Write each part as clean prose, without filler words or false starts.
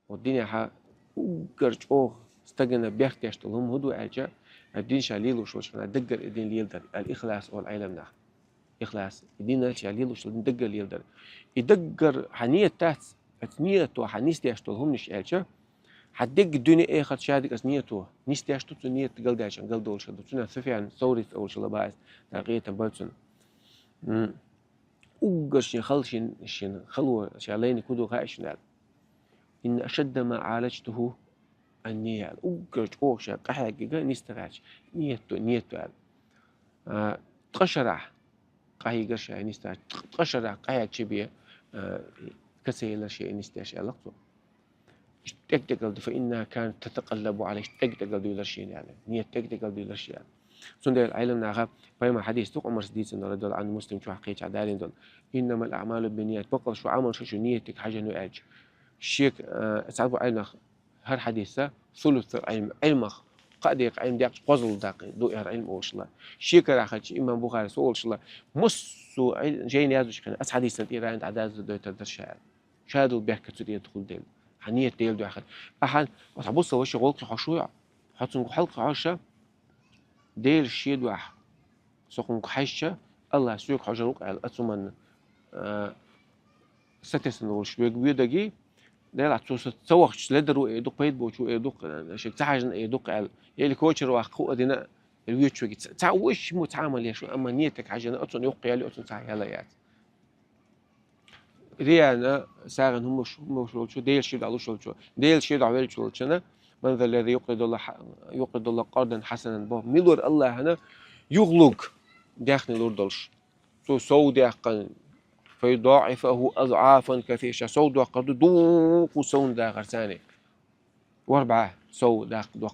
والدنيا ها وقرج استجنا بيختش لهم هدو أجا الدين شاليل وشوش أنا دقر الدين ليلدر الإخلاص والعلم نخ إخلاص الدين شاليل وش دقر ليلدر يدقر حنية تحت نيته حنيستي أشتغلهم نش أجا حدق الدنيا إيه خد شادك أسنيته نيستي أشتغل نية قلد عشان قلد أول شدو تنا سفيان ثوري أول شلا باعث تغيير تبرتون وقرش شين خلوة شالين كودو غايش نال إن أشد ما عالجته النية وقرش أوشا قحيا جيجا نيستغاش نيته تقشرح قحيا قرش نيستغاش تقشرح قحيا كشبيه كسيلا شيء نيستغاش ألقته تكتكل فإنها كانت تتقلب عليه تكتكل دولار شيء يعني نية تكتكل دولار شيء يعني سند العلم ناخذ فيما حديث تق عمر سديس إن رجل عن مسلم شو حقيقة عدالين دول إنما الأعمال بالنيات بقول شو عمل شو نيتك حاجة نؤج الشيك سعد علم هر حديثة ثلث العلم علمخ قديق علم ديق قزل داقي دو علم أوش الله شيك راحت إمام بخاري سؤال الله مسو جاين يازو شكنا أس حديثة إيران عدالة دو تدرشها شادو بيحكي تريد يدخل ديل حنية ديل دو أخذ أحد وتبص وش غلط حشوع حطن حلقة عشرة ديل الشيء واحد سوكم كحشة الله سوق حجروك على أتمنى ستسن والشبيك بيدقي ديل عطوس توخش لدرو يدق بيد بوشو يدق شيء تحجن يدق على يلي كوتشر واخو أدينا الويتشو تعوش متعامل يا شو أما نيتك حجن أتون يوقي على أتون صحيح لا يات ريانا ساغن هم شو ديل شيء على شو ديل شيء على شو شنا من ذا الذي يقرض الله قرضا حسنا به ميلور الله هنا يغلق داخل الأردلش سو داخل فيضاعفه أضعافا كثيرة سو داخل دوق وسون داخل ثاني وأربعة سو داخل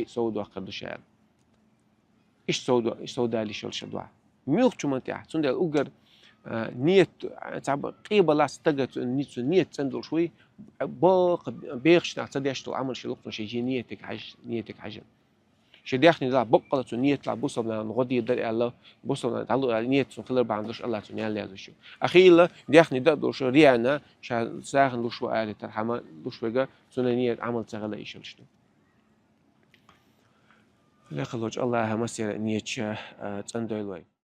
سو داخل شال إيش سو دالي شل شدوا ميوخ شو منتع سند الأجر نيت تعب قيبة لا استجت نيت تندل شوي باق بيخش تعتدي أشتغل عمل شيء لقطة شيء نيتك حاجة شديخني لا بقى تنية لا بوصلنا نغدي يدري الله بوصلنا تعلق على نية سنخلر بعندش الله تنيا لي هذا الشيء أخيرا ديخني ده دوش ريانا شان ساخن دوش وقال ترحمة دوش وجا سنية عمل تغلى إيش الشيء لا خلوج الله مسير نية تندوي